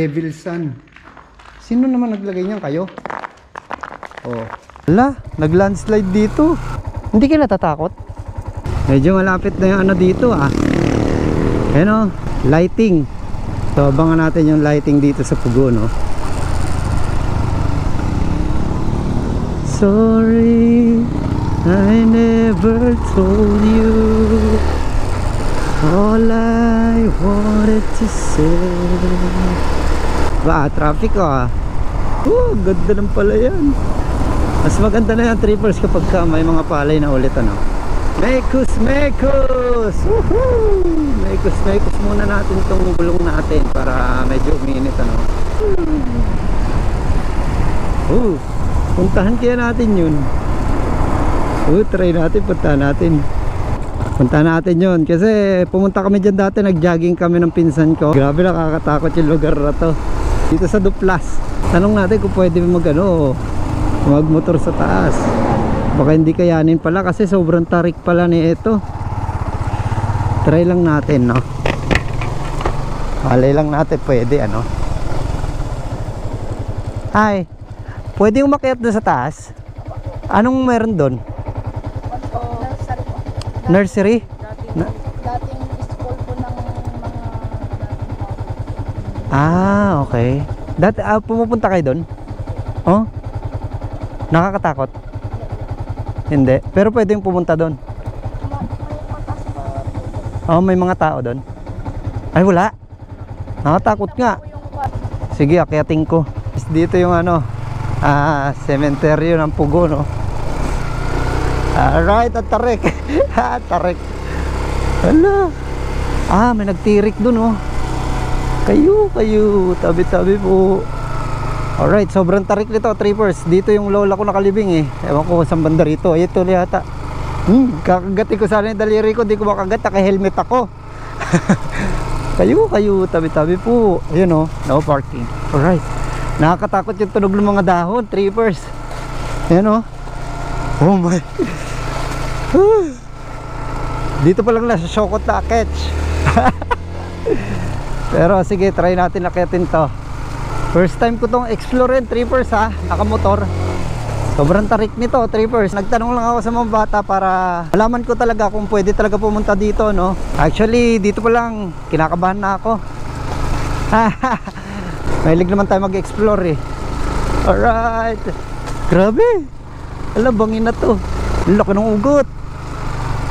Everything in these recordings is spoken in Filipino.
Devil Sun. Sino naman naglagay niyan, kayo? Oh. Hala, nag-landslide dito. Hindi ka natatakot? Medyo malapit na yung ano dito ah. Ayan o, lighting. So abangan natin yung lighting dito sa Pugo, no? Sorry, I never told you all I wanted to say. Ba, traffic ah. Ganda ng pala yan. Mas maganda na yan, trippers, kapag ka may mga palay na ulit, ano. Mekos, mekos! Woohoo! Mekos, mekos muna natin itong gulong natin para medyo uminit, ano. Puntahan kaya natin yun. Try natin, puntahan natin. Puntahan natin yun. Kasi pumunta kami dyan dati, nag-jogging kami ng pinsan ko. Grabe, nakakatakot yung lugar na to. Dito sa Duplas. Tanong natin kung pwede magmotor sa taas. Baka hindi kayanin pala kasi sobrang tarik pala ni ito. Try lang natin, no? Alay lang natin pwede, ano? Hi, pwede umakyat doon sa taas? Anong meron doon? Nursery? Dating school po ng mga Okay. Dati pumupunta kayo doon? Oh? Nakakatakot? Hindi. Pero pwede yung pumunta doon. May mga tao doon. Ay, wala. Nakatakot nga. Sige, akyating ko. Dito yung cemetery ng Pugo, no? Alright, at tarik. Tarik. Hala. May nagtirik doon, oh. Kayo, tabi-tabi po. Alright, sobrang tarik nito, trippers. Dito yung lola ko nakalibing eh. Ewan ko saan banda rito. Ay, ito yata. Kakagatin ko sana yung daliri ko. Di ko makagat, naka-helmet ako. Kayo, tabi-tabi po. Ayun, oh, no parking. Alright. Nakakatakot yung tunog ng mga dahon, trippers. Ayun, oh. Oh my. Dito pa lang nasa Shokot na catch. Pero sige, try natin akyatin to. First time ko tong explorein, trippers, ha, nakamotor. Sobrang tarik nito, trippers. Nagtanong lang ako sa mga bata para malaman ko talaga kung pwede talaga pumunta dito, no. Actually, dito pa lang kinakabahan na ako. Mahilig naman tayo mag-explore eh. Alright. Grabe. Bangin na to. Laki ng ugot.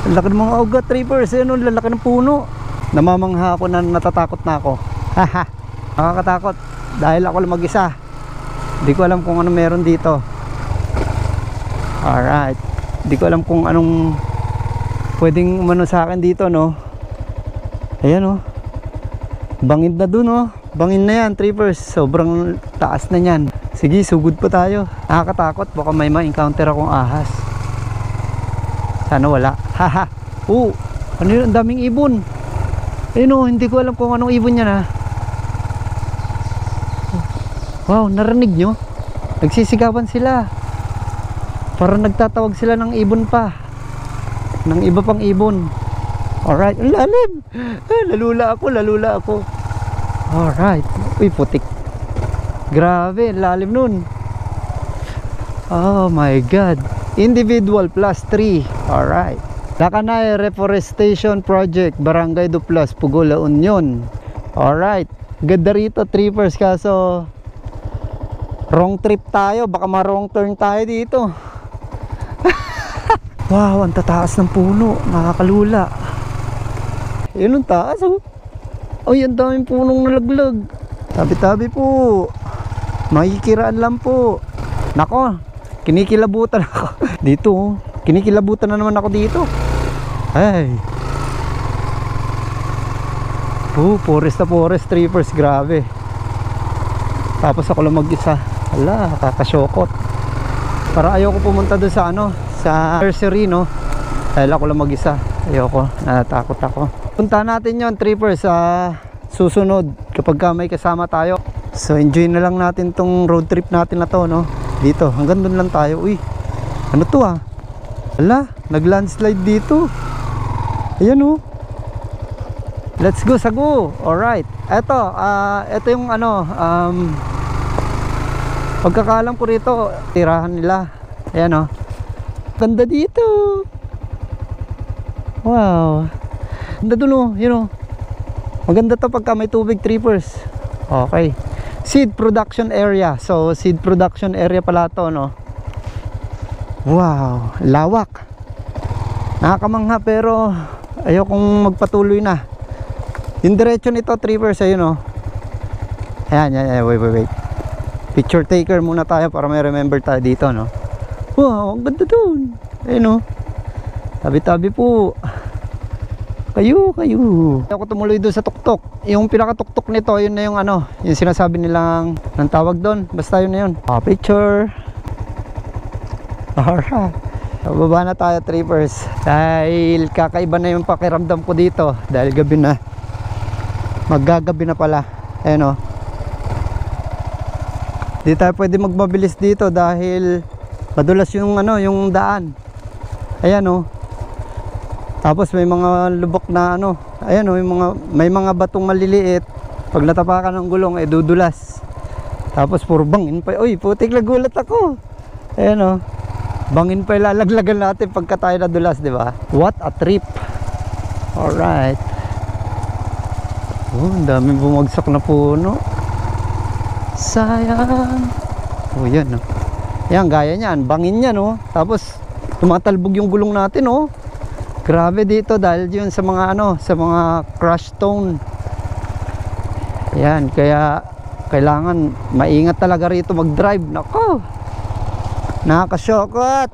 Laki ng mga ugot, trippers. Ayun, lalaki ng puno. Namamangha ako na natatakot na ako. Nakakatakot dahil ako lang mag-isa. Hindi ko alam kung ano meron dito. Alright. Hindi ko alam kung anong pwedeng umano sa akin dito, no. Ayan, oh. Bangin na dun, oh. Bangin na yan, trippers. Sobrang taas na yan. Sige, sugod pa tayo. Nakakatakot, baka may ma-encounter akong ahas. Sana wala. Ano yun? Ang daming ibon. Ayun, oh, hindi ko alam kung anong ibon yan, ha. Wow, narinig nyo? Nagsisigawan sila. Parang nagtatawag sila ng ibon pa. Ng iba pang ibon. Alright, ang lalim. Lalula ako. Alright. Uy, putik. Grabe, lalim nun. Oh my God. Individual plus 3. Alright. Lakanay Reforestation Project, Barangay Duplas, Pugo, La Union. Alright. Ganda rito, trippers, kaso wrong trip tayo. Baka ma-wrong turn tayo dito. Wow, ang tataas ng puno. Nakakalula. Yun ang taas, oh. Ay, ang daming punong nalaglag. Tabi-tabi po. Makikiraan lang po. Nako, kinikilabutan ako. Dito, oh. Kinikilabutan na naman ako dito. Ay. Forest na forest, trippers. Grabe. Tapos ako lang mag-isa. Hala, kakasyokot. Para ayoko pumunta doon sa sa nursery, no. Dahil ako lang mag-isa. Ayoko, natatakot ako. Punta natin yon, trippers, sa susunod kapag may kasama tayo. So enjoy na lang natin tong road trip natin na to, no. Dito, hanggang doon lang tayo. Uy, ano to, ah? Hala, nag-landslide dito. Ayan, oh. Let's go, sagu. Alright. Ito yung ano, pagkakalam ko rito, tirahan nila. Ayan, oh. Ganda dito. Wow. Ganda dun, oh. Yun, oh. Maganda to pagka may tubig, trippers. Okay. Seed production area. So, seed production area pala to, no? Wow. Lawak. Nakakamangha pero ayokong magpatuloy na. Yung diretso nito, trippers, ayun, oh. Ayan, wait. Picture taker muna tayo para may remember tayo dito, no? Wow, ang ganda dun. Ayun, oh. Tabi-tabi po. Kayo. Ako tumuloy doon sa tuktok. Yung pinakatuktok nito, yun na yung ano, yung sinasabi nilang, ng tawag doon. Basta yun na yun. Picture. Alright. Baba na tayo, trippers. Dahil kakaiba na yung pakiramdam ko dito. Dahil gabi na. Maggagabi na pala. Ayan, oh. Di tayo pwede magmabilis dito dahil madulas yung ano, yung daan. Ayan, oh. Tapos may mga lubok na ano, ayan, oh, may mga batong maliliit. Pag natapakan ng gulong, dudulas. Tapos puro bangin pa. Uy, putik, nagulat ako. Ayan, oh. Bangin pa ilalaglagan natin pagka tayo nadulas, di ba? What a trip. Alright. Oh, ang daming bumagsak na puno. Sayang. Oh, yan, oh. Yan, gaya niyan. Bangin yan, oh. Tapos tumatalbog yung gulong natin, oh. Grabe dito dahil yun sa mga ano, sa mga crush stone. Yan, kaya kailangan maingat talaga rito mag-drive. Nako. Nakaka-shokot.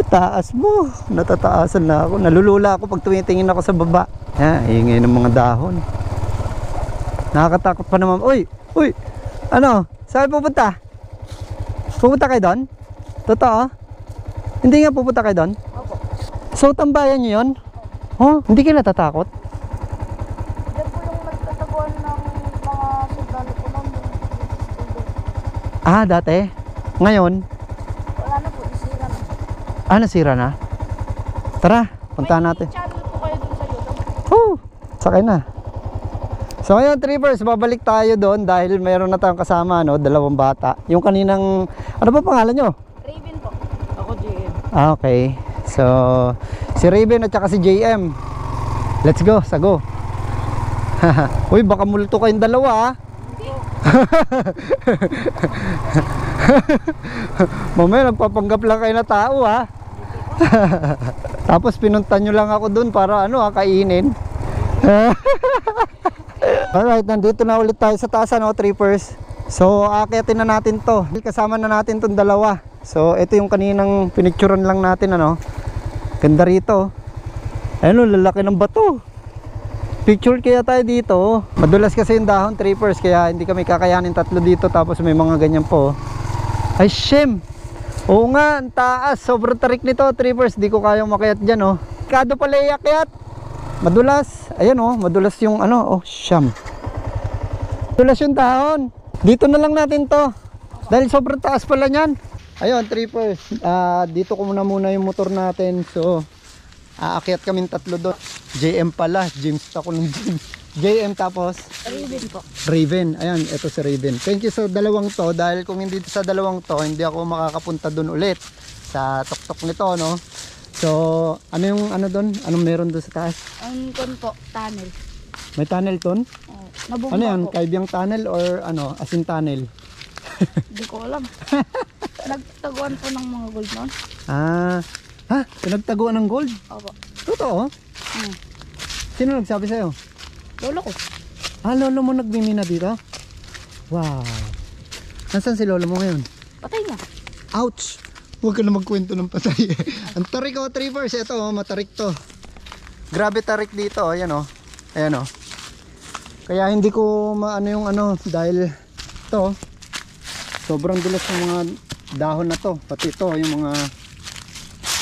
Taas mo. Natataasan na ako. Nalulula ako pag tumitingin ako sa baba. Yan, ingay ng mga dahon. Nakakatakot pa naman. Uy. Ano? Saan pupunta? Pupunta kayo doon? Totoo? Hindi nga pupunta kayo doon? So, tambayan nyo yun? Oh, hindi kayo natatakot? Yan po yung nagtataguan ng mga sundalo po namin. Ah, dati? Ngayon? Wala na po, isira na. Ah, nasira na? Tara, puntahan natin. May channel po kayo dun sa YouTube. Oh, sakay na. So ngayon, trippers, babalik tayo doon dahil mayroon na tayong kasama, no, dalawang bata. Yung kaninang, ano ba pangalan nyo? Raven po. Ako JM. Ah, okay. So, si Raven at saka si JM. Let's go, sago. Uy, baka multo kayong dalawa, ah. Mamaya nagpapanggap lang kayo na tao, ha. Tapos pinuntan nyo lang ako dun para ano, kainin. Alright, nandito na ulit tayo sa taas, ano, trippers. So aakyatin na natin to. Kasama na natin tong dalawa. So ito yung kaninang pinicturan lang natin, ano. Ganda rito. Ayun, lalaki ng bato. Picture kaya tayo dito. Madulas kasi yung dahon, trippers, kaya hindi kami kakayanin tatlo dito. Tapos may mga ganyan po. Ay, shem. Oo nga, ang taas. Sobrang tarik nito, trippers. Di ko kayang makiat dyan, oh. Kado pala iakyat. Madulas. Ayan, oh. Madulas yung ano. Oh, siyam. Madulas yung dahon. Dito na lang natin to. Dahil sobrang taas pala nyan. Ayun, trippers. Dito ko muna yung motor natin. So, aakyat kaming tatlo doon. JM pala, James ako ng James. JM tapos Raven po. Raven, ayan, ito si Raven. Thank you sa dalawang to, dahil kung hindi sa dalawang to, hindi ako makakapunta doon ulit sa tuktok nito, no? So, ano yung ano doon? Anong meron doon sa taas? Ang kon po, tunnel. May tunnel doon? Nabumba Ano yan? po. Kaibyang tunnel or ano, asin tunnel? Hindi ko alam. Nagtaguan po ng mga gold noon. Ah, ha? Pinagtaguan ng gold? Opo. Totoo? Sino nagsabi sa'yo? Lolo ko. Ah, lolo mo nagmimina dito? Wow. Nasaan si lolo mo ngayon? Patay na. Ouch! Huwag ka na magkwento ng patay. Ang tarik, oh, trippers. Ito, oh, matarik to. Grabe tarik dito, oh. Ayan, oh. Ayan, oh. Kaya hindi ko maano yung ano, dahil to, sobrang dulas ng mga dahon na to. Pati to, yung mga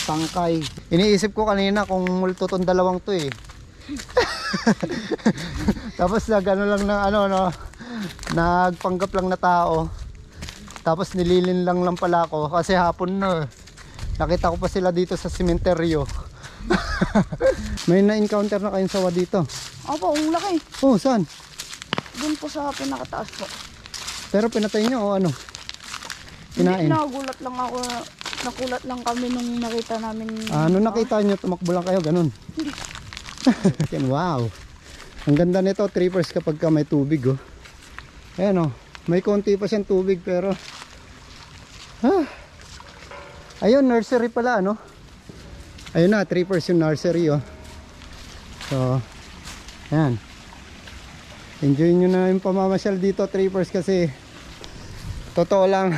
tangkay. Iniisip ko kanina kung multo tong dalawang to, eh. Tapos nagano lang ng ano, no, nagpanggap lang na tao. Tapos nililin lang pala ako kasi hapon na. Nakita ko pa sila dito sa sementeryo. May na-encounter na kayong sawa dito? Opo, ang laki. Oh, saan? Doon po sa pinakataas po. Pero pinatay nyo o ano? Kinain? Hindi, nagulat lang ako. Nakulat lang kami nung nakita namin. Nung nakita nyo, tumakbo lang kayo, ganun. Yan, wow. Ang ganda nito, trippers, kapag ka may tubig, oh. Ayan, oh. May konti pa siyang tubig, pero ayun, nursery pala, ano? Ayun na, trippers yung nursery, oh. So, ayan. Enjoy nyo na yung pamamasyal dito, trippers, kasi totoo lang,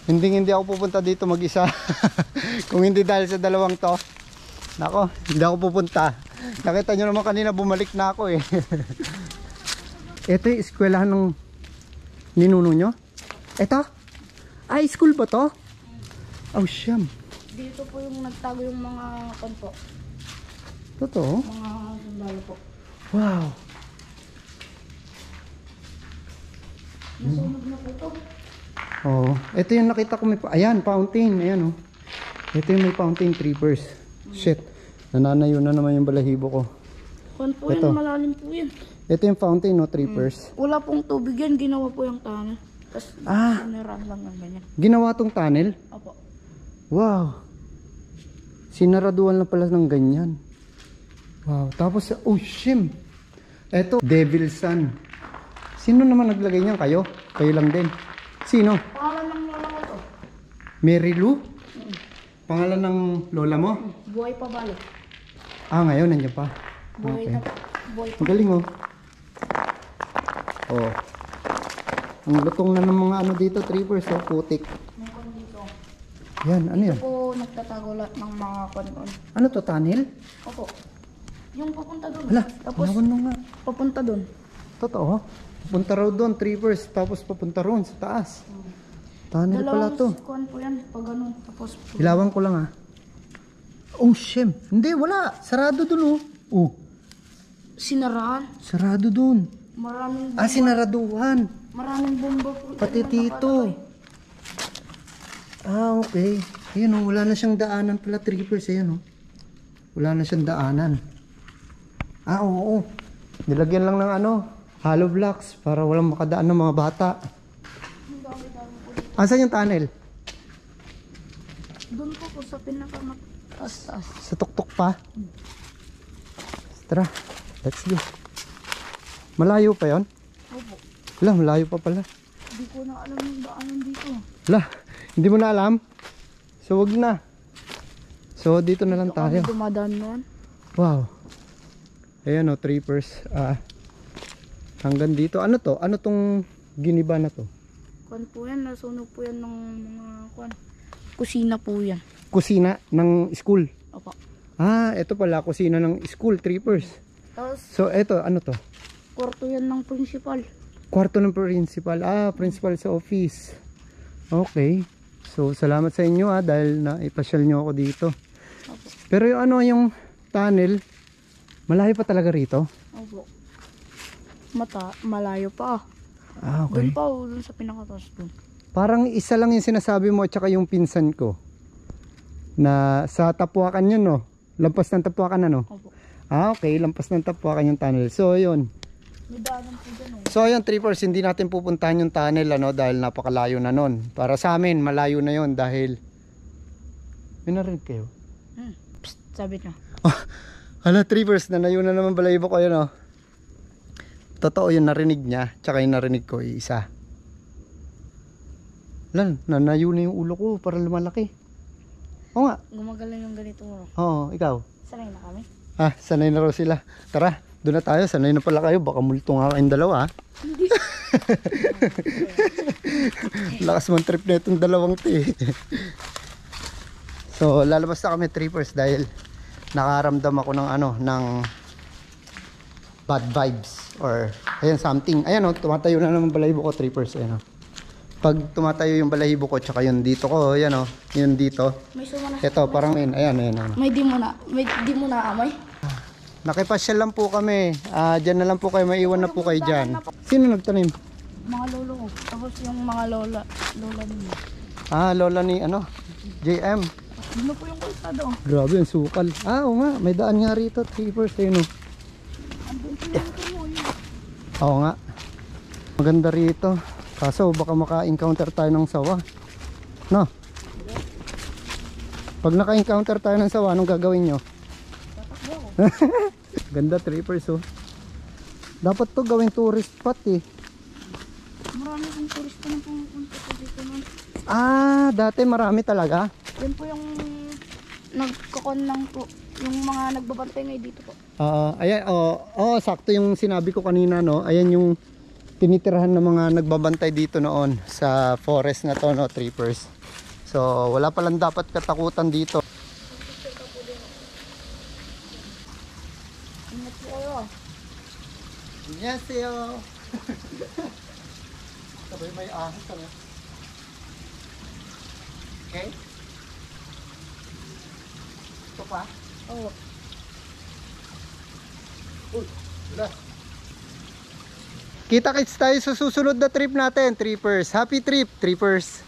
hindi ako pupunta dito mag-isa. Kung hindi dahil sa dalawang to, nako, hindi ako pupunta. Nakita nyo naman kanina, bumalik na ako eh. Ito yung eskwelahan ng ninuno nyo? Ito? Ay, school ba to? Oh, siyam. Dito po yung nagtago yung mga kanto. Totoo? Mga sundalo po. Wow. Nasunog na po ito. Oh, ito yung nakita ko may ayan, fountain, ayan oh. Ito yung may fountain, trippers. Shit. Nananayo na naman yung balahibo ko. Kung po Ito. yan, malalim po yan. Ito yung fountain, no, trippers. Wala pong tubig yan, ginawa po yung tanong. Tapos, siniraan lang ng ganyan. Ginawa tong tunnel? Opo. Wow. Sinaraduan na pala ng ganyan. Wow. Tapos, oh, shim. Ito, Devil Sun. Sino naman naglagay niyan? Kayo? Kayo lang din. Sino? Pangalan ng lola ko to. Mary Lou? Pangalan ng lola mo? Buhay pa balo. Ngayon, nandiyan pa. Buhay Okay. na buhay pa. Ang galing, oh. Oh. Ang lutong na ng mga ano dito, trippers, oh, putik. Meron dito. Yan, ano yan? Ito po nagtatago lahat ng mga kanon. Ano to, tunnel? Opo. Yung papunta doon. Hala, Tapos, alawan nung nga. papunta doon. Totoo? Papunta raw doon, trippers, tapos papunta roon sa taas. Tunnel pala to. Kuhan po yan, pag ganun. Tapos, Ilawan ko lang, ha. Oh, shim. Hindi, wala. Sarado doon, oh. Oh, sinaraan. sarado doon. Maraming bomba. Sinaraduhan. Maraming bomba po. Pati dito. Okay. Ayun, oh, wala na siyang daanan pala, trippers. Ayun, oh. Wala na siyang daanan. Oo. Nilagyan lang ng ano, hollow blocks para walang makadaan ng mga bata. Asan yung tunnel? Doon po sa pinaka-taas-taas. Sa tuktok pa? Tara, let's go. Malayo pa yon? Opo. Wala, malayo pa pala. Hindi ko na alam yung daanan dito. Wala, hindi mo na alam? So wag na. So dito na lang tayo. Kami dumadaan noon. Wow. Ayan o, trippers. Hanggang dito. Ano to? Ano tong giniba na to? Kuhan po yan, nasunog po yan ng mga kuhan. Kusina po yan. Kusina ng school. Opo. Ito pala, kusina ng school, trippers. Tapos, So eto, ano to? kwarto yan ng principal. Kwarto ng principal. Principal sa office. Okay. So salamat sa inyo dahil naipasyal nyo ako dito. Opo. Pero yung ano, yung tunnel, malayo pa talaga rito? Opo. Malayo pa. Okay. Doon pa, doon sa pinakataas doon. Parang isa lang yung sinasabi mo at saka yung pinsan ko. Na sa Tapuakan yun, no? Lampas ng Tapuakan, ano? Opo. Okay. Lampas ng Tapuakan yung tunnel. So, yun. May daanan po dyan, oh. So, yun, trippers, hindi natin pupuntahan yung tunnel, ano? Dahil napakalayo na nun. Para sa amin, malayo na yun dahil... May narinig kayo? Psst, sabi niya. Hala, trippers, nanayo na naman balayibo ko yun, oh. Totoo yung narinig niya, tsaka yung narinig ko, isa. Lan, nanayo na yung ulo ko para lumalaki. Oo nga. Gumagaling yung ganito mo. Oo, ikaw. Sanay na kami. Sanay na raw sila. Tara, doon na tayo. Sanay na pala kayo. Baka multo nga kayong dalawa, ha. Hindi. Lakas mong trip na itong dalawang to, eh. So, lalabas na kami, trippers, dahil nakaramdam ako ng ano, ng bad vibes or ayan, something. Ayan, oh, tumatayo na naman balahibo ko, trippers. Ayan, oh. Pag tumatayo yung balahibo ko, tsaka yung dito ko, ayan, oh, yung dito. May sumana. Ito, parang, ayan, ayan. May di mo na amoy. Nakipasyal lang po kami. Dyan na lang po kayo, maiwan na po kayo dyan. Sino nagtanim? Mga lolo ko. Tapos yung mga lola ninyo. Lola ni ano, JM. Ano po yung kalsado? Grabe, ang sukal. Ah, oo nga. May daan nga rito. Trippers, ayun oh. Andun po yung tumo yun. Oo nga. Maganda rito. Kaso baka maka-encounter tayo ng sawa. No? Pag naka-encounter tayo ng sawa, anong gagawin nyo? Tatakbo ako. Ganda trippers oh. Dapat to gawing tourist spot eh. Marami pong turista na pumupunta po dito nun. Ah, dati marami talaga. Yan po yung nagkakon lang po. Yung mga nagbabantay ngayon dito po. Ayan, sakto yung sinabi ko kanina, no? Ayan yung tinitirahan ng mga nagbabantay dito noon sa forest na to, no, trippers. So, wala palang dapat katakutan dito. Ingat po kayo. Yes, yo. Sabay may ahas ano. Okay? Ito pa? Oo. Uy, wala. Kita-kits tayo sa susunod na trip natin, trippers. Happy trip, trippers.